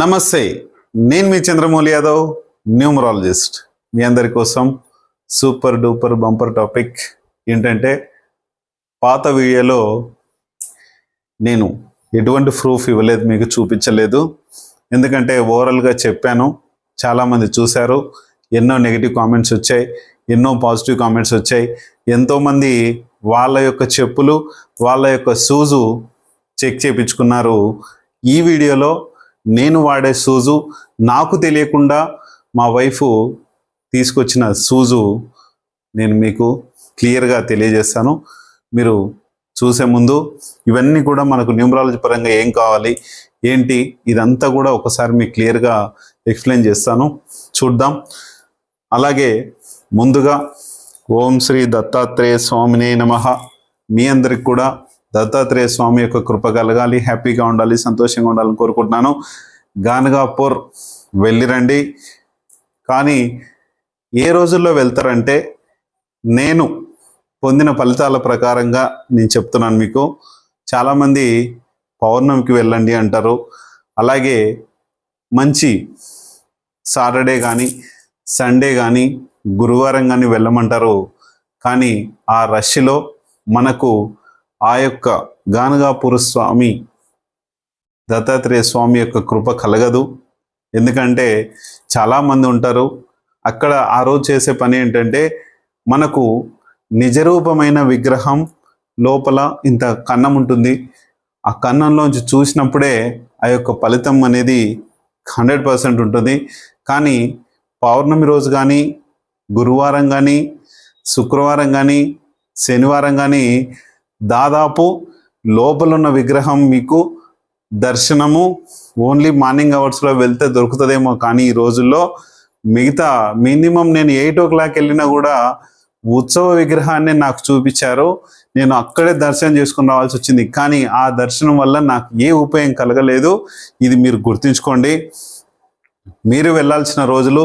నమస్తే, నేను మీ చంద్రమౌళి యాదవ్, న్యూమరాలజిస్ట్. మీ అందరి కోసం సూపర్ డూపర్ బంపర్ టాపిక్ ఏంటంటే, పాత వీడియోలో నేను ఎటువంటి ప్రూఫ్ ఇవ్వలేదు, మీకు చూపించలేదు. ఎందుకంటే ఓవరాల్గా చెప్పాను, చాలామంది చూశారు. ఎన్నో నెగిటివ్ కామెంట్స్ వచ్చాయి, ఎన్నో పాజిటివ్ కామెంట్స్ వచ్చాయి. ఎంతోమంది వాళ్ళ యొక్క చెప్పులు, వాళ్ళ యొక్క షూజు చెక్ చేయించుకున్నారు. ఈ వీడియోలో నేను వాడే షూజు, నాకు తెలియకుండా మా వైఫ్ తీసుకొచ్చిన షూజు నేను మీకు క్లియర్గా తెలియజేస్తాను. మీరు చూసే ముందు ఇవన్నీ కూడా మనకు న్యూమరాలజీ పరంగా ఏం కావాలి ఏంటి ఇదంతా కూడా ఒకసారి మీకు క్లియర్గా ఎక్స్ప్లెయిన్ చేస్తాను, చూద్దాం. అలాగే ముందుగా ఓం శ్రీ దత్తాత్రేయ స్వామినే నమః. మీ అందరికి కూడా దత్తాత్రేయ స్వామి యొక్క కృప కలగాలి, హ్యాపీగా ఉండాలి, సంతోషంగా ఉండాలని కోరుకుంటున్నాను. గానగాపూర్ వెళ్ళిరండి. కానీ ఏ రోజుల్లో వెళ్తారంటే, నేను పొందిన ఫలితాల ప్రకారంగా నేను చెప్తున్నాను మీకు. చాలామంది పౌర్ణమికి వెళ్ళండి అంటారు, అలాగే మంచి సాటర్డే కానీ సండే కానీ గురువారం కానీ వెళ్ళమంటారు. కానీ ఆ రష్లో మనకు ఆ యొక్క గానగాపూర్ స్వామి దత్తాత్రేయ స్వామి యొక్క కృప కలగదు. ఎందుకంటే చాలామంది ఉంటారు అక్కడ. ఆ రోజు చేసే పని ఏంటంటే, మనకు నిజరూపమైన విగ్రహం లోపల ఇంత కన్నం ఉంటుంది. ఆ కన్నంలోంచి చూసినప్పుడే ఆ యొక్క ఫలితం అనేది 100% ఉంటుంది. కానీ పౌర్ణమి రోజు కానీ, గురువారం కానీ, శుక్రవారం కానీ, శనివారం కానీ దాదాపు లోపల ఉన్న విగ్రహం మీకు దర్శనము ఓన్లీ మార్నింగ్ అవర్స్లో వెళ్తే దొరుకుతుందేమో. కానీ ఈ రోజుల్లో మిగతా మినిమం నేను 8 o'clock వెళ్ళినా కూడా ఉత్సవ విగ్రహాన్ని నాకు చూపించారు. నేను అక్కడే దర్శనం చేసుకుని రావాల్సి వచ్చింది. కానీ ఆ దర్శనం వల్ల నాకు ఏ ఉపయోగం కలగలేదు. ఇది మీరు గుర్తుంచుకోండి. మీరు వెళ్ళాల్సిన రోజులు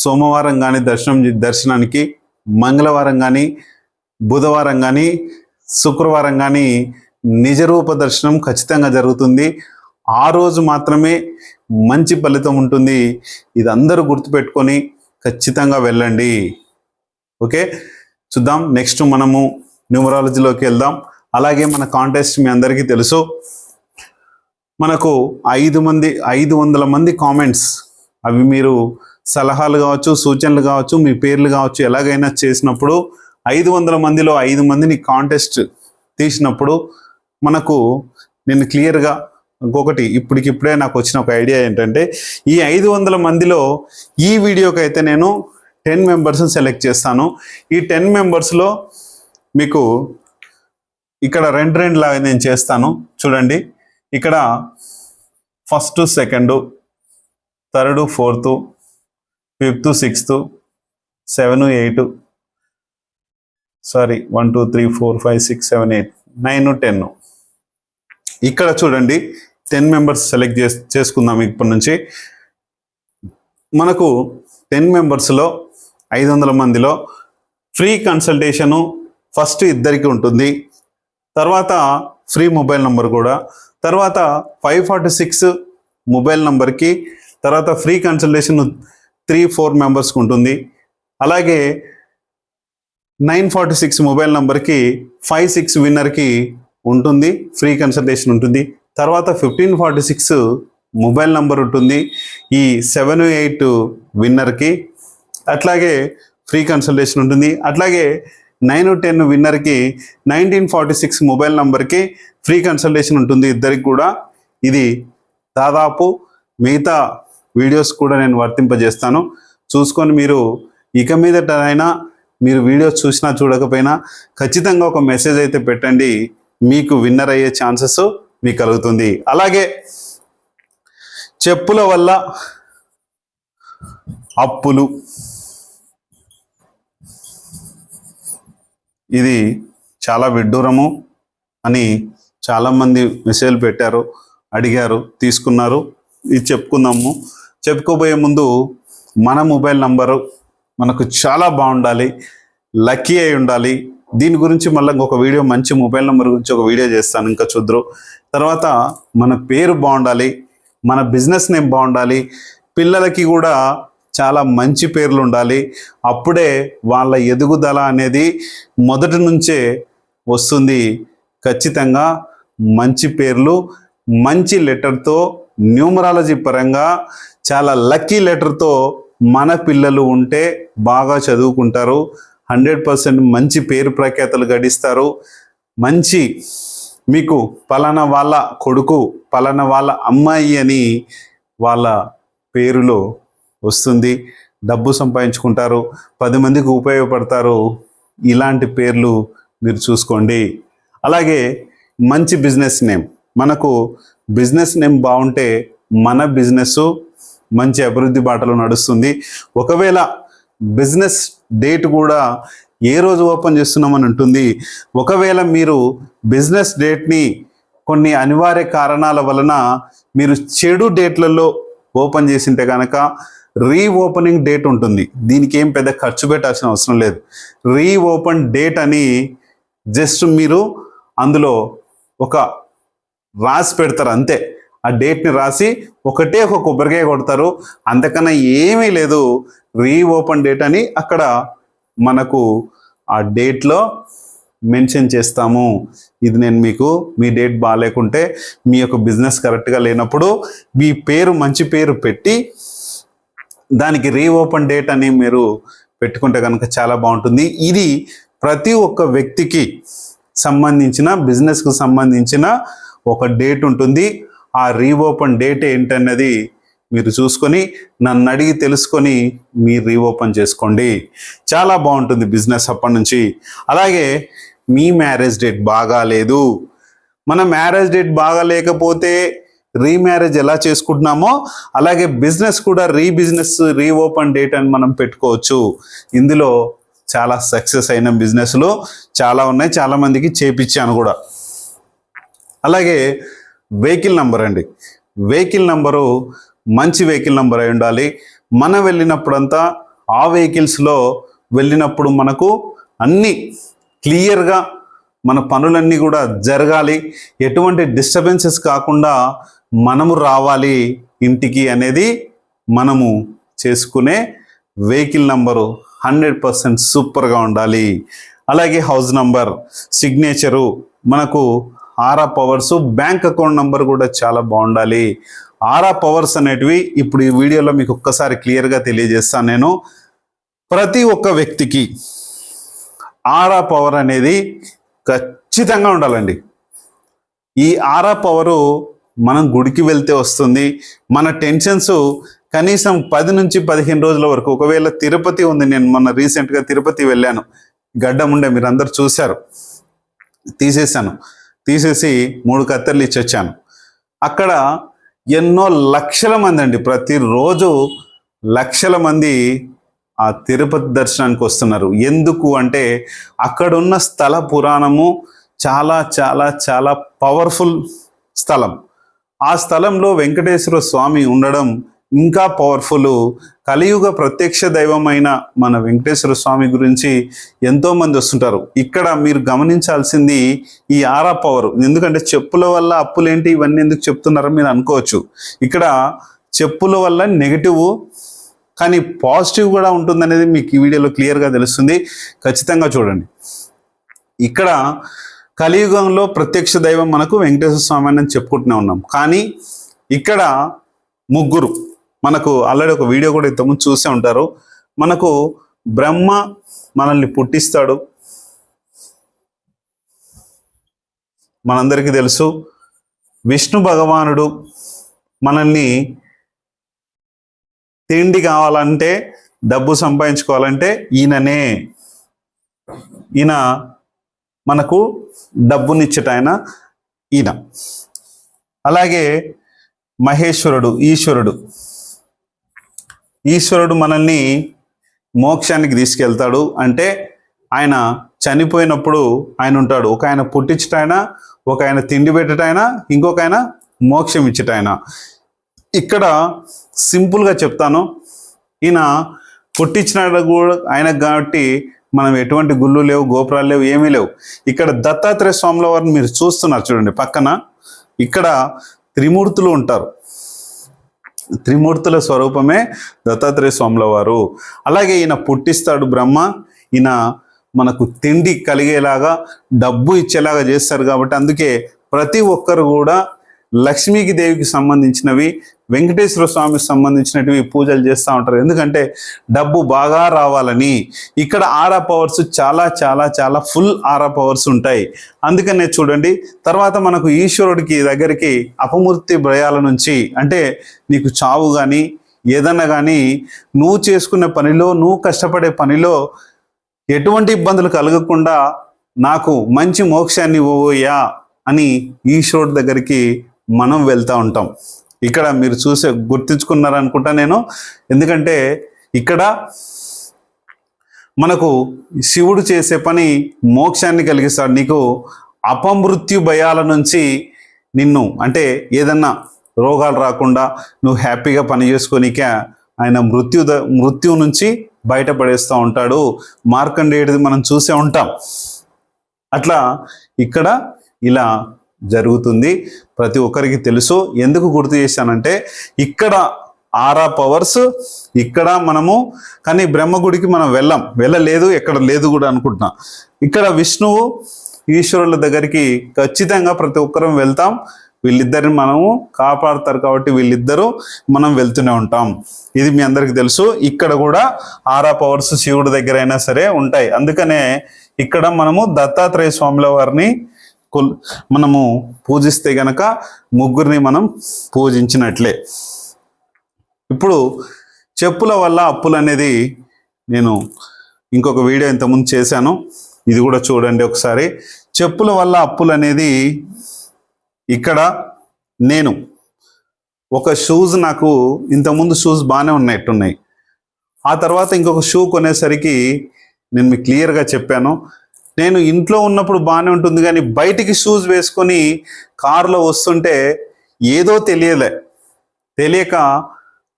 సోమవారం కానీ దర్శనానికి, మంగళవారం కానీ, బుధవారం కానీ, శుక్రవారం కానీ నిజరూప దర్శనం ఖచ్చితంగా జరుగుతుంది. ఆ రోజు మాత్రమే మంచి ఫలితం ఉంటుంది. ఇది అందరూ గుర్తుపెట్టుకొని ఖచ్చితంగా వెళ్ళండి. ఓకే, చూద్దాం. నెక్స్ట్ మనము న్యూమరాలజీలోకి వెళ్దాం. అలాగే మన కాంటెస్ట్ మీ అందరికీ తెలుసు. మనకు 500 మంది కామెంట్స్, అవి మీరు సలహాలు కావచ్చు, సూచనలు కావచ్చు, మీ పేర్లు కావచ్చు, ఎలాగైనా చేసినప్పుడు 500 మందిలో 5 మందిని కాంటెస్ట్ తీసినప్పుడు మనకు నేను క్లియర్గా ఇంకొకటి ఇప్పటికిప్పుడే నాకు వచ్చిన ఒక ఐడియా ఏంటంటే, ఈ 500 మందిలో ఈ వీడియోకి అయితే నేను 10 మెంబర్స్ని సెలెక్ట్ చేస్తాను. ఈ 10 మెంబర్స్లో మీకు ఇక్కడ రెండు లాగా నేను చేస్తాను. చూడండి, ఇక్కడ 1st, 2nd, 3rd, 4th, 5th, 6th, 7, 8, 1 2 3 4 5 6 7 8 9 10. ఇక్కడ చూడండి, 10 మెంబర్స్ సెలెక్ట్ చేసుకుందాం. ఇప్పటి నుంచి మనకు 10 మెంబర్స్లో 500 మందిలో ఫ్రీ కన్సల్టేషను ఫస్ట్ ఇద్దరికి ఉంటుంది. తర్వాత ఫ్రీ మొబైల్ నంబర్ కూడా, తర్వాత 546 మొబైల్ నంబర్కి, తర్వాత ఫ్రీ కన్సల్టేషన్ 3-4 మెంబర్స్కి ఉంటుంది. అలాగే 946 మొబైల్ నంబర్కి 5-6 విన్నర్కి ఉంటుంది, ఫ్రీ కన్సల్టేషన్ ఉంటుంది. తర్వాత 1546 మొబైల్ నంబర్ ఉంటుంది, ఈ 7-8 విన్నర్కి అట్లాగే ఫ్రీ కన్సల్టేషన్ ఉంటుంది. అట్లాగే 9-10 విన్నర్కి 1946 మొబైల్ నంబర్కి ఫ్రీ కన్సల్టేషన్ ఉంటుంది, ఇద్దరికి కూడా. ఇది దాదాపు మిగతా వీడియోస్ కూడా నేను వర్తింపజేస్తాను. చూసుకొని మీరు ఇక మీదటైనా మీరు వీడియోస్ చూసినా చూడకపోయినా ఖచ్చితంగా ఒక మెసేజ్ అయితే పెట్టండి, మీకు విన్నర్ అయ్యే ఛాన్సెస్ మీకు కలుగుతుంది. అలాగే చెప్పుల వల్ల అప్పులు, ఇది చాలా విడ్డూరము అని చాలామంది మెసేజ్లు పెట్టారు, అడిగారు, తీసుకున్నారు. ఇది చెప్పుకుందాము. చెప్పుకోబోయే ముందు మన మొబైల్ నంబరు మనకు చాలా బాగుండాలి, లక్కీ అయి ఉండాలి. దీని గురించి మళ్ళీ ఇంకొక వీడియో, మంచి మొబైల్ నెంబర్ గురించి ఒక వీడియో చేస్తాను, ఇంకా చూద్దరు. తర్వాత మన పేరు బాగుండాలి, మన బిజినెస్ నేమ్ బాగుండాలి, పిల్లలకి కూడా చాలా మంచి పేర్లు ఉండాలి. అప్పుడే వాళ్ళ ఎదుగుదల అనేది మొదటి నుంచే వస్తుంది. ఖచ్చితంగా మంచి పేర్లు, మంచి లెటర్తో, న్యూమరాలజీ పరంగా చాలా లక్కీ లెటర్తో మన పిల్లలు ఉంటే బాగా చదువుకుంటారు. 100% మంచి పేరు ప్రఖ్యాతలు గడిస్తారు. మంచి మీకు పలానా వాళ్ళ కొడుకు, పలానా వాళ్ళ అమ్మాయి అని వాళ్ళ పేరులో వస్తుంది. డబ్బు సంపాదించుకుంటారు, 10 మందికి ఉపయోగపడతారు. ఇలాంటి పేర్లు మీరు చూసుకోండి. అలాగే మంచి బిజినెస్ నేమ్, మనకు బిజినెస్ నేమ్ బాగుంటే మన బిజినెస్ మంచి అభివృద్ధి బాటలో నడుస్తుంది. ఒకవేళ బిజినెస్ డేట్ కూడా ఏ రోజు ఓపెన్ చేస్తున్నామని ఉంటుంది. ఒకవేళ మీరు బిజినెస్ డేట్ని కొన్ని అనివార్య కారణాల వలన మీరు చెడు డేట్లలో ఓపెన్ చేసింటే కనుక రీఓపెనింగ్ డేట్ ఉంటుంది. దీనికి ఏం పెద్ద ఖర్చు పెట్టాల్సిన అవసరం లేదు. రీఓపెన్ డేట్ అని జస్ట్ మీరు అందులో ఒక రాసి పెడతారు అంతే. ఆ డేట్ని రాసి ఒకటే ఒక కొబ్బరికాయ కొడతారు, అంతకన్నా ఏమీ లేదు. రీఓపెన్ డేట్ అని అక్కడ మనకు ఆ డేట్లో మెన్షన్ చేస్తాము. ఇది నేను మీకు మీ డేట్ బాగాలేకుంటే, మీ యొక్క బిజినెస్ కరెక్ట్గా లేనప్పుడు మీ పేరు మంచి పేరు పెట్టి దానికి రీఓపెన్ డేట్ అని మీరు పెట్టుకుంటే కనుక చాలా బాగుంటుంది. ఇది ప్రతి ఒక్క వ్యక్తికి సంబంధించిన, బిజినెస్కు సంబంధించిన ఒక డేట్ ఉంటుంది. ఆ రీఓపెన్ డేట్ ఏంటన్నది మీరు చూసుకొని నన్ను అడిగి తెలుసుకొని మీరు రీఓపెన్ చేసుకోండి. చాలా బాగుంటుంది బిజినెస్ అప్పటి నుంచి. అలాగే మీ మ్యారేజ్ డేట్ బాగాలేదు, మన మ్యారేజ్ డేట్ బాగా లేకపోతే రీమ్యారేజ్ ఎలా చేసుకుంటున్నామో అలాగే బిజినెస్ కూడా రీఓపెన్ డేట్ అని మనం పెట్టుకోవచ్చు. ఇందులో చాలా సక్సెస్ అయిన బిజినెస్లు చాలా ఉన్నాయి, చాలామందికి చేపించాను కూడా. అలాగే వెహికల్ నంబర్ అండి. వెహికల్ నంబరు మంచి వెహికల్ నంబర్ అయి ఉండాలి. మనం వెళ్ళినప్పుడంతా ఆ వెహికల్స్లో వెళ్ళినప్పుడు మనకు అన్నీ క్లియర్గా మన పనులన్నీ కూడా జరగాలి. ఎటువంటి డిస్టర్బెన్సెస్ కాకుండా మనము రావాలి ఇంటికి అనేది మనము చేసుకునే వెహికల్ నంబరు 100% సూపర్గా ఉండాలి. అలాగే హౌస్ నంబర్, సిగ్నేచరు, మనకు ఆరా పవర్స్, బ్యాంక్ అకౌంట్ నంబర్ కూడా చాలా బాగుండాలి. ఆరా పవర్స్ అనేటివి ఇప్పుడు ఈ వీడియోలో మీకు ఒక్కసారి క్లియర్గా తెలియజేస్తాను నేను. ప్రతి ఒక్క వ్యక్తికి ఆరా పవర్ అనేది ఖచ్చితంగా ఉండాలండి. ఈ ఆరా పవరు మనం గుడికి వెళ్తే వస్తుంది. మన టెన్షన్స్ కనీసం 10 నుంచి 15 రోజుల వరకు, ఒకవేళ తిరుపతి ఉంది, నేను మొన్న రీసెంట్గా తిరుపతి వెళ్ళాను, గడ్డం ఉండే మీరు అందరు చూశారు, తీసేసి 3 కత్తెర్లు ఇచ్చి వచ్చాను. అక్కడ ఎన్నో లక్షల మంది అండి, ప్రతిరోజు లక్షల మంది ఆ తిరుపతి దర్శనానికి వస్తున్నారు. ఎందుకు అంటే అక్కడున్న స్థల పురాణము చాలా చాలా చాలా పవర్ఫుల్ స్థలం. ఆ స్థలంలో వెంకటేశ్వర స్వామి ఉండడం ఇంకా పవర్ఫుల్. కలియుగ ప్రత్యక్ష దైవమైన మన వెంకటేశ్వర స్వామి గురించి ఎంతోమంది వస్తుంటారు. ఇక్కడ మీరు గమనించాల్సింది ఈ ఆరా పవర్. ఎందుకంటే చెప్పుల వల్ల అప్పులేంటి ఇవన్నీ ఎందుకు చెప్తున్నారో మీరు అనుకోవచ్చు. ఇక్కడ చెప్పుల వల్ల నెగిటివ్ కానీ పాజిటివ్ కూడా ఉంటుందనేది మీకు ఈ వీడియోలో క్లియర్గా తెలుస్తుంది. ఖచ్చితంగా చూడండి. ఇక్కడ కలియుగంలో ప్రత్యక్ష దైవం మనకు వెంకటేశ్వర స్వామి అని చెప్పుకుంటూనే ఉన్నాం. కానీ ఇక్కడ ముగ్గురు, మనకు ఆల్రెడీ ఒక వీడియో కూడా ఇంతకుముందు చూసే ఉంటారు. మనకు బ్రహ్మ మనల్ని పుట్టిస్తాడు, మనందరికీ తెలుసు. విష్ణు భగవానుడు మనల్ని తిండి కావాలంటే, డబ్బు సంపాదించుకోవాలంటే ఈయన మనకు డబ్బునిచ్చటాయన ఈయన. అలాగే మహేశ్వరుడు, ఈశ్వరుడు మనల్ని మోక్షానికి తీసుకెళ్తాడు. అంటే ఆయన చనిపోయినప్పుడు ఆయన ఉంటాడు. ఒక ఆయన పుట్టించటాయన, ఒక ఆయన తిండి పెట్టటాయన, ఇంకొక ఆయన మోక్షం ఇచ్చటాయన. ఇక్కడ సింపుల్గా చెప్తాను, ఈయన పుట్టించినాడు కూడా ఆయన కాబట్టి మనం ఎటువంటి గుళ్ళు లేవు, గోపురాలు లేవు, ఏమీ లేవు. ఇక్కడ దత్తాత్రేయ స్వాముల వారిని మీరు చూస్తున్నారు చూడండి పక్కన. ఇక్కడ త్రిమూర్తులు ఉంటారు. త్రిమూర్తుల స్వరూపమే దత్తాత్రేయ స్వాముల వారు. అలాగే ఈయన పుట్టిస్తాడు బ్రహ్మ, ఈయన మనకు తిండి కలిగేలాగా డబ్బు ఇచ్చేలాగా చేస్తారు. కాబట్టి అందుకే ప్రతి ఒక్కరు కూడా లక్ష్మీకి దేవికి సంబంధించినవి, వెంకటేశ్వర స్వామికి సంబంధించినవి పూజలు చేస్తూ ఉంటారు. ఎందుకంటే డబ్బు బాగా రావాలని. ఇక్కడ ఆరా పవర్స్ చాలా చాలా చాలా ఫుల్ ఆరా పవర్స్ ఉంటాయి. అందుకనే చూడండి, తర్వాత మనకు ఈశ్వరుడికి దగ్గరికి అపమృత్యు భయాల నుంచి, అంటే నీకు చావు కానీ ఏదన్నా కానీ నువ్వు చేసుకునే పనిలో, నువ్వు కష్టపడే పనిలో ఎటువంటి ఇబ్బందులు కలగకుండా నాకు మంచి మోక్షాన్ని ఇవ్వబోయా అని ఈశ్వరుడి దగ్గరికి మనం వెళ్తూ ఉంటాం. ఇక్కడ మీరు గుర్తించుకున్నారనుకుంటా నేను. ఎందుకంటే ఇక్కడ మనకు శివుడు చేసే పని మోక్షాన్ని కలిగిస్తాడు. నీకు అపమృత్యు భయాల నుంచి నిన్ను, అంటే ఏదన్నా రోగాలు రాకుండా నువ్వు హ్యాపీగా పని చేసుకోనికే ఆయన మృత్యు నుంచి బయటపడేస్తూ ఉంటాడు. మార్కండేయుడిది మనం చూసే ఉంటాం. అట్లా ఇక్కడ ఇలా జరుగుతుంది, ప్రతి ఒక్కరికి తెలుసు. ఎందుకు గుర్తు చేశానంటే ఇక్కడ ఆరా పవర్స్ ఇక్కడ మనము, కానీ బ్రహ్మగుడికి మనం వెళ్ళలేదు, ఎక్కడ లేదు కూడా అనుకుంటున్నా. ఇక్కడ విష్ణువు ఈశ్వరుల దగ్గరికి ఖచ్చితంగా ప్రతి ఒక్కరం వెళ్తాం. వీళ్ళిద్దరిని మనము కాపాడుతారు కాబట్టి వీళ్ళిద్దరూ మనం వెళ్తూనే ఉంటాం. ఇది మీ అందరికీ తెలుసు. ఇక్కడ కూడా ఆరా పవర్స్ శివుడి దగ్గర అయినా సరే ఉంటాయి. అందుకనే ఇక్కడ మనము దత్తాత్రేయ స్వాముల వారిని మనము పూజిస్తే గనక ముగ్గురిని మనం పూజించినట్లే. ఇప్పుడు చెప్పుల వల్ల అప్పులు అనేది నేను ఇంకొక వీడియో ఇంతకుముందు చేశాను, ఇది కూడా చూడండి ఒకసారి. చెప్పుల వల్ల అప్పులు అనేది ఇక్కడ నేను ఒక షూస్, నాకు ఇంతకుముందు షూస్ బాగానే ఉన్నట్టున్నాయి. ఆ తర్వాత ఇంకొక షూ కొనేసరికి నేను మీకు క్లియర్గా చెప్పాను, నేను ఇంట్లో ఉన్నప్పుడు బాగానే ఉంటుంది కానీ బయటికి షూస్ వేసుకొని కారులో వస్తుంటే ఏదో తెలియక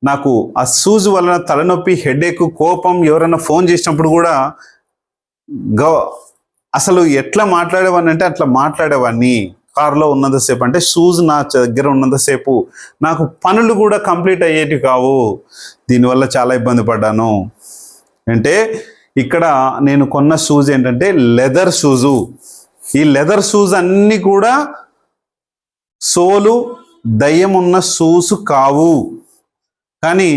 నాకు ఆ షూస్ వలన తలనొప్పి, హెడేక్, కోపం, ఎవరైనా ఫోన్ చేసినప్పుడు కూడా అసలు ఎట్లా మాట్లాడేవాడిని అంటే అట్లా మాట్లాడేవాడిని కారులో ఉన్నంతసేపు. అంటే షూస్ నా దగ్గర ఉన్నంతసేపు నాకు పనులు కూడా కంప్లీట్ అయ్యేటివి కావు. దీనివల్ల చాలా ఇబ్బంది పడ్డాను. అంటే ఇక్కడ నేను కొన్న షూస్ ఏంటంటే లెదర్ షూజు. ఈ లెదర్ షూస్ అన్నీ కూడా సోలు దయ్యం ఉన్న షూస్ కావు. కానీ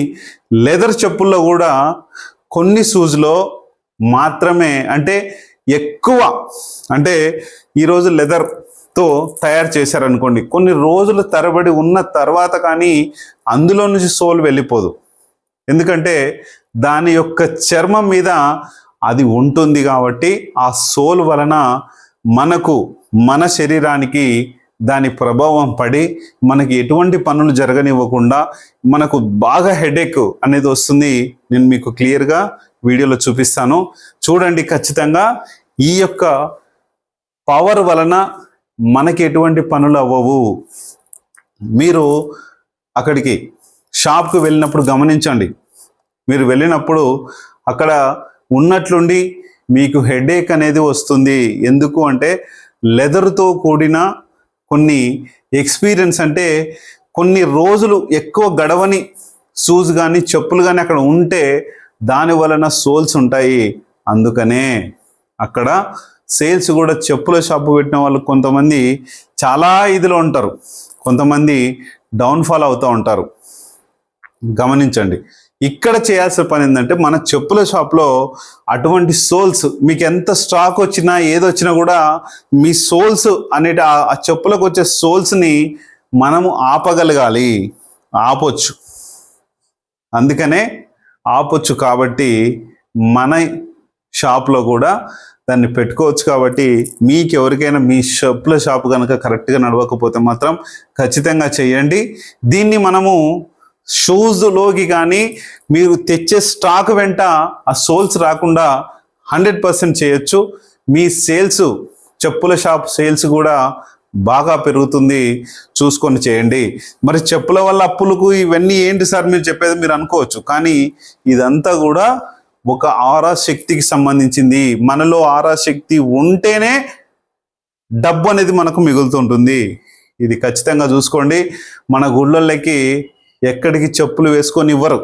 లెదర్ చెప్పుల్లో కూడా కొన్ని షూస్లో మాత్రమే, అంటే ఎక్కువ, అంటే ఈరోజు లెదర్తో తయారు చేశారనుకోండి, కొన్ని రోజులు తరబడి ఉన్న తర్వాత కానీ అందులో నుంచి సోల్ వెళ్ళిపోదు. ఎందుకంటే దాని యొక్క చర్మం మీద అది ఉంటుంది కాబట్టి ఆ సోల్ వలన మన శరీరానికి దాని ప్రభావం పడి మనకి ఎటువంటి పనులు జరగనివ్వకుండా మనకు బాగా హెడేక్ అనేది వస్తుంది. నేను మీకు క్లియర్గా వీడియోలో చూపిస్తాను, చూడండి. ఖచ్చితంగా ఈ యొక్క పవర్ వలన మనకి ఎటువంటి పనులు అవ్వవు. మీరు అక్కడికి షాప్కి వెళ్ళినప్పుడు గమనించండి, మీరు వెళ్ళినప్పుడు అక్కడ ఉన్నట్లుండి మీకు హెడేక్ అనేది వస్తుంది. ఎందుకు అంటే లెదర్తో కూడిన కొన్ని ఎక్స్పీరియన్స్, అంటే కొన్ని రోజులు ఎక్కువ గడవని షూస్ కానీ చెప్పులు కానీ అక్కడ ఉంటే దాని వలన సోల్స్ ఉంటాయి. అందుకనే అక్కడ సేల్స్ కూడా, చెప్పుల షాపు పెట్టిన వాళ్ళు కొంతమంది చాలా ఇదిలో ఉంటారు, కొంతమంది డౌన్ఫాల్ అవుతూ ఉంటారు. గమనించండి. ఇక్కడ చేయాల్సిన పని ఏంటంటే మన చెప్పుల షాప్లో అటువంటి సోల్స్, మీకు ఎంత స్టాక్ వచ్చినా ఏదొచ్చినా కూడా మీ సోల్స్ అనేటి ఆ చెప్పులకు వచ్చే సోల్స్ని మనము ఆపగలగాలి. ఆపొచ్చు, అందుకనే ఆపొచ్చు. కాబట్టి మన షాప్లో కూడా దాన్ని పెట్టుకోవచ్చు. కాబట్టి మీకు ఎవరికైనా మీ చెప్పుల షాప్ కనుక కరెక్ట్గా నడవకపోతే మాత్రం ఖచ్చితంగా చేయండి. దీన్ని మనము షూస్లోకి కానీ మీరు తెచ్చే స్టాక్ వెంట ఆ సోల్స్ రాకుండా 100% చేయొచ్చు. మీ సేల్స్, చెప్పుల షాప్ సేల్స్ కూడా బాగా పెరుగుతుంది. చూసుకొని చేయండి. మరి చెప్పుల వల్ల అప్పులకు ఇవన్నీ ఏంటి సార్ మీరు చెప్పేది మీరు అనుకోవచ్చు, కానీ ఇదంతా కూడా ఒక ఆరా శక్తికి సంబంధించింది. మనలో ఆరా శక్తి ఉంటేనే డబ్బు అనేది మనకు మిగులుతుంటుంది. ఇది ఖచ్చితంగా చూసుకోండి. మన గుళ్ళకి ఎక్కడికి చెప్పులు వేసుకొని ఇవ్వరు.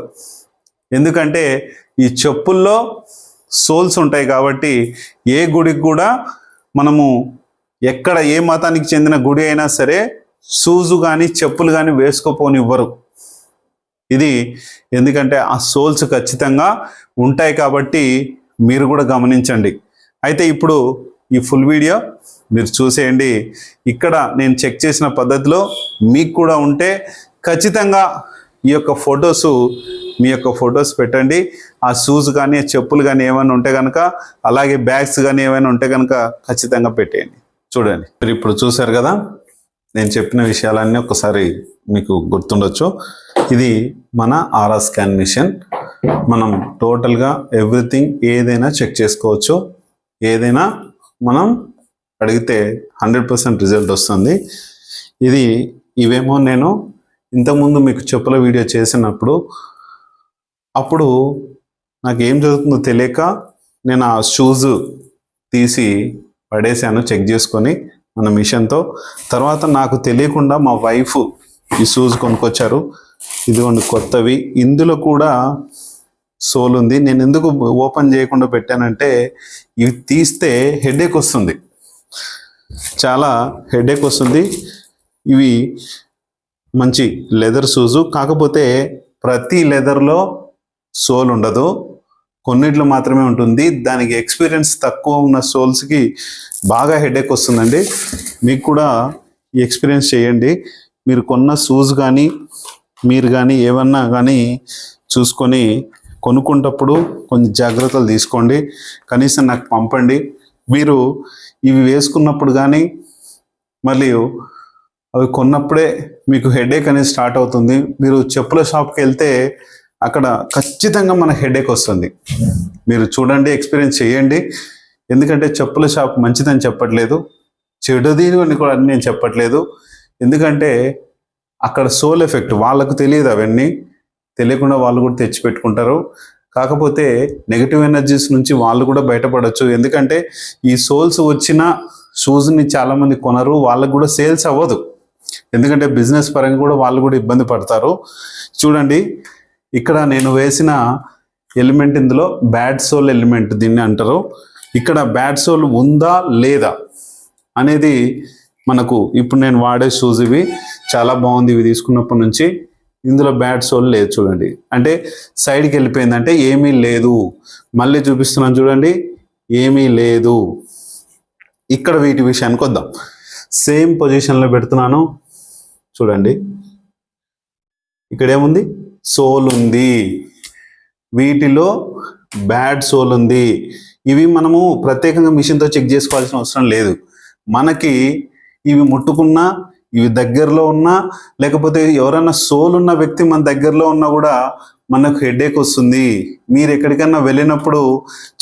ఎందుకంటే ఈ చెప్పుల్లో సోల్స్ ఉంటాయి కాబట్టి ఏ గుడికి కూడా మనము ఎక్కడ ఏ మతానికి చెందిన గుడి అయినా సరే షూజు కానీ చెప్పులు కానీ వేసుకోపోనివ్వరు. ఇది ఎందుకంటే ఆ సోల్స్ ఖచ్చితంగా ఉంటాయి కాబట్టి మీరు కూడా గమనించండి. అయితే ఇప్పుడు ఈ ఫుల్ వీడియో మీరు చూసేయండి. ఇక్కడ నేను చెక్ చేసిన పద్ధతిలో మీకు కూడా ఉంటే ఖచ్చితంగా ఈ యొక్క ఫొటోస్ మీ యొక్క ఫొటోస్ పెట్టండి. ఆ షూస్ కానీ చెప్పులు కానీ ఏమైనా ఉంటే కనుక, అలాగే బ్యాగ్స్ కానీ ఏమైనా ఉంటే కనుక ఖచ్చితంగా పెట్టేయండి. చూడండి, మీరు ఇప్పుడు చూశారు కదా, నేను చెప్పిన విషయాలన్నీ ఒకసారి మీకు గుర్తుండొచ్చు. ఇది మన ఆరా స్కాన్ మిషన్. మనం టోటల్గా ఎవ్రీథింగ్ ఏదైనా చెక్ చేసుకోవచ్చు. ఏదైనా మనం అడిగితే 100% రిజల్ట్ వస్తుంది. ఇవేమో నేను ఇంతకుముందు మీకు చెప్పుల వీడియో చేసినప్పుడు అప్పుడు నాకు ఏం జరుగుతుందో తెలియక నేను ఆ షూస్ తీసి పడేసాను చెక్ చేసుకొని మన మిషన్తో. తర్వాత నాకు తెలియకుండా మా వైఫ్ ఈ షూస్ కొనుక్కొచ్చారు. ఇదిగోండి కొత్తవి. ఇందులో కూడా సోల్ ఉంది. నేను ఎందుకు ఓపెన్ చేయకుండా పెట్టానంటే ఇవి తీస్తే హెడేక్ వస్తుంది, చాలా హెడేక్ వస్తుంది. ఇవి మంచి లెదర్ షూజు, కాకపోతే ప్రతి లెదర్లో సోల్ ఉండదు, కొన్నిట్లో మాత్రమే ఉంటుంది. దానికి ఎక్స్పీరియన్స్ తక్కువ ఉన్న సోల్స్కి బాగా హెడేక్ వస్తుందండి. మీకు కూడా ఈ ఎక్స్పీరియన్స్ చేయండి. మీరు కొన్న షూస్ కానీ మీరు కానీ ఏమన్నా కానీ చూసుకొని కొనుక్కుంటప్పుడు కొంచెం జాగ్రత్తలు తీసుకోండి. కనీసం నాకు పంపండి. మీరు ఇవి వేసుకున్నప్పుడు కానీ మళ్ళీ అవి కొన్నప్పుడే మీకు హెడేక్ అనేది స్టార్ట్ అవుతుంది. మీరు చెప్పుల షాప్కి వెళ్తే అక్కడ ఖచ్చితంగా మనకు హెడేక్ వస్తుంది. మీరు చూడండి, ఎక్స్పీరియన్స్ చేయండి. ఎందుకంటే చెప్పుల షాప్ మంచిదని చెప్పట్లేదు, చెడుది అని కూడా నేను చెప్పట్లేదు. ఎందుకంటే అక్కడ సోల్ ఎఫెక్ట్ వాళ్ళకు తెలియదు, అవన్నీ తెలియకుండా వాళ్ళు కూడా తెచ్చి పెట్టుకుంటారు. కాకపోతే నెగిటివ్ ఎనర్జీస్ నుంచి వాళ్ళు కూడా బయటపడవచ్చు. ఎందుకంటే ఈ సోల్స్ వచ్చిన షూస్ని చాలామంది కొనరు, వాళ్ళకు కూడా సేల్స్ అవ్వదు. ఎందుకంటే బిజినెస్ పరంగా కూడా వాళ్ళు కూడా ఇబ్బంది పడతారు. చూడండి, ఇక్కడ నేను వేసిన ఎలిమెంట్, ఇందులో బ్యాడ్ సోల్ ఎలిమెంట్ దీన్ని అంటారు. ఇక్కడ బ్యాడ్ సోల్ ఉందా లేదా అనేది మనకు ఇప్పుడు నేను వాడే షూస్ ఇవి చాలా బాగుంది. ఇవి తీసుకున్నప్పటి నుంచి ఇందులో బ్యాడ్ సోల్ లేదు. చూడండి, అంటే సైడ్కి వెళ్ళిపోయింది, అంటే ఏమీ లేదు. మళ్ళీ చూపిస్తున్నాను చూడండి, ఏమీ లేదు. ఇక్కడ వీటి విషయానికి వద్దాం. సేమ్ పొజిషన్లో పెడుతున్నాను చూడండి. ఇక్కడ ఏముంది? సోల్ ఉంది. వీటిలో బ్యాడ్ సోల్ ఉంది. ఇవి మనము ప్రత్యేకంగా మిషన్తో చెక్ చేసుకోవాల్సిన అవసరం లేదు. మనకి ఇవి ముట్టుకున్నా, ఇవి దగ్గరలో ఉన్నా, లేకపోతే ఎవరైనా సోల్ ఉన్న వ్యక్తి మన దగ్గరలో ఉన్నా కూడా మనకు హెడేక్ వస్తుంది. మీరు ఎక్కడికైనా వెళ్ళినప్పుడు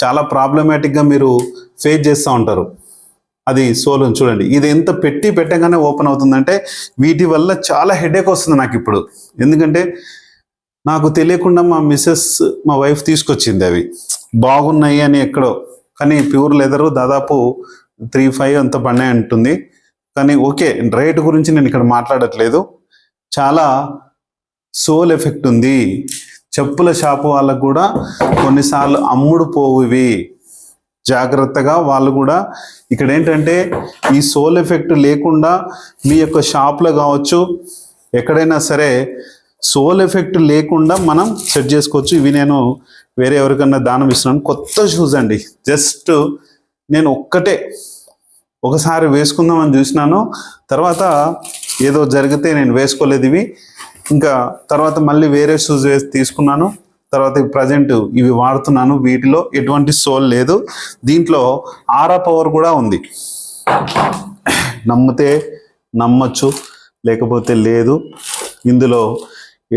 చాలా ప్రాబ్లమాటిక్గా మీరు ఫేస్ చేస్తూ ఉంటారు. అది సోల్ చూడండి, ఇది ఎంత పెట్టగానే ఓపెన్ అవుతుందంటే వీటి వల్ల చాలా హెడేక్ వస్తుంది నాకు ఇప్పుడు. ఎందుకంటే నాకు తెలియకుండా మా వైఫ్ తీసుకొచ్చింది. అవి బాగున్నాయి అని ఎక్కడో, కానీ ప్యూర్ లెదరు దాదాపు 3,500 అంత పడినాయి అంటుంది. కానీ ఓకే, రేటు గురించి నేను ఇక్కడ మాట్లాడట్లేదు. చాలా సోల్ ఎఫెక్ట్ ఉంది. చెప్పుల షాపు వాళ్ళకు కూడా కొన్నిసార్లు అమ్ముడు పోవు ఇవి. జాగ్రత్తగా వాళ్ళు కూడా ఇక్కడ ఏంటంటే ఈ సోల్ ఎఫెక్ట్ లేకుండా మీ యొక్క షాప్లో కావచ్చు, ఎక్కడైనా సరే సోల్ ఎఫెక్ట్ లేకుండా మనం సెట్ చేసుకోవచ్చు. ఇవి నేను వేరే ఎవరికన్నా దానం ఇస్తున్నాను. కొత్త షూస్ అండి. జస్ట్ నేను ఒకసారి వేసుకుందామని చూసినాను. తర్వాత ఏదో జరిగితే నేను వేసుకోలేదు ఇవి. ఇంకా తర్వాత మళ్ళీ వేరే షూస్ తీసుకున్నాను. తర్వాత ప్రజెంట్ ఇవి వాడుతున్నాను. వీటిలో ఎటువంటి సోల్ లేదు. దీంట్లో ఆరా పవర్ కూడా ఉంది. నమ్మితే నమ్మచ్చు, లేకపోతే లేదు. ఇందులో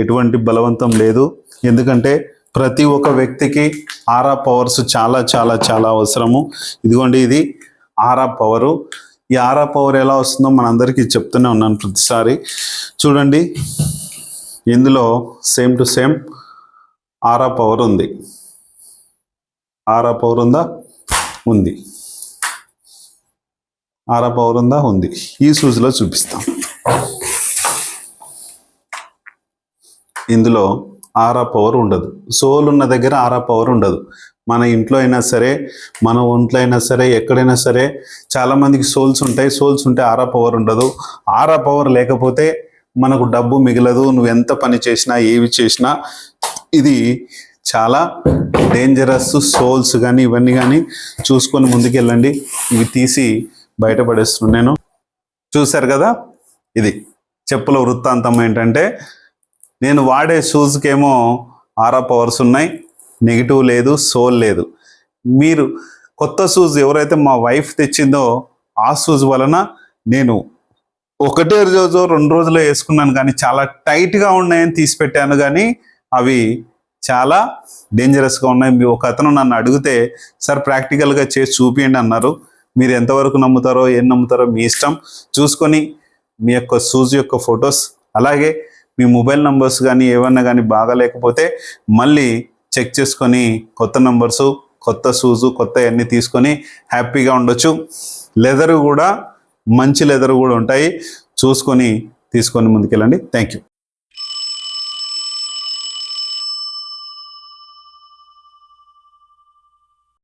ఎటువంటి బలవంతం లేదు. ఎందుకంటే ప్రతి ఒక్క వ్యక్తికి ఆరా పవర్స్ చాలా చాలా చాలా అవసరము. ఇదిగోండి, ఇది ఆరా పవరు. ఈ ఆరా పవర్ ఎలా వస్తుందో మనందరికీ చెప్తూనే ఉన్నాను ప్రతిసారి. చూడండి, ఇందులో same to same aura power ఉంది. ఆరా పవర్ ఉందా? ఉంది. ఆరా పవర్ ఉందా? ఉంది. ఈ షూస్లో చూపిస్తాం. ఇందులో ఆరా పవర్ ఉండదు. సోల్ ఉన్న దగ్గర ఆరా పవర్ ఉండదు. మన ఇంట్లో అయినా సరే, మన ఒంట్లో అయినా సరే, ఎక్కడైనా సరే చాలామందికి సోల్స్ ఉంటాయి. సోల్స్ ఉంటే ఆరా పవర్ ఉండదు. ఆరా పవర్ లేకపోతే మనకు డబ్బు మిగలదు. నువ్వు ఎంత పని చేసినా, ఏవి చేసినా ఇది చాలా డేంజరస్. సోల్స్ కానీ ఇవన్నీ కానీ చూసుకొని ముందుకెళ్ళండి. ఇవి తీసి బయటపడేస్తున్నాను నేను. చూశారు కదా, ఇది చెప్పుల వృత్తాంతం ఏంటంటే, నేను వాడే షూస్కేమో ఆరా పవర్స్ ఉన్నాయి, నెగిటివ్ లేదు, సోల్ లేదు. మీరు కొత్త షూస్ ఎవరైతే మా వైఫ్ తెచ్చిందో ఆ షూస్ వలన నేను ఒకటే రోజు 2 రోజులు వేసుకున్నాను, కానీ చాలా టైట్గా ఉన్నాయని తీసి పెట్టాను. కానీ అవి చాలా డేంజరస్గా ఉన్నాయి. ఒక అతను నన్ను అడిగితే, సార్ ప్రాక్టికల్గా చేసి చూపియండి అన్నారు. మీరు ఎంతవరకు నమ్ముతారో ఏం నమ్ముతారో మీ ఇష్టం. చూసుకొని మీ యొక్క షూస్ యొక్క ఫొటోస్, అలాగే మీ మొబైల్ నంబర్స్ కానీ ఏమన్నా కానీ బాగాలేకపోతే మళ్ళీ చెక్ చేసుకొని కొత్త నంబర్సు, కొత్త షూజు, కొత్త అన్నీ తీసుకొని హ్యాపీగా ఉండొచ్చు. లెదర్ కూడా మంచి లెదర్ కూడా ఉంటాయి. చూసుకొని తీసుకొని ముందుకెళ్ళండి. Thank you.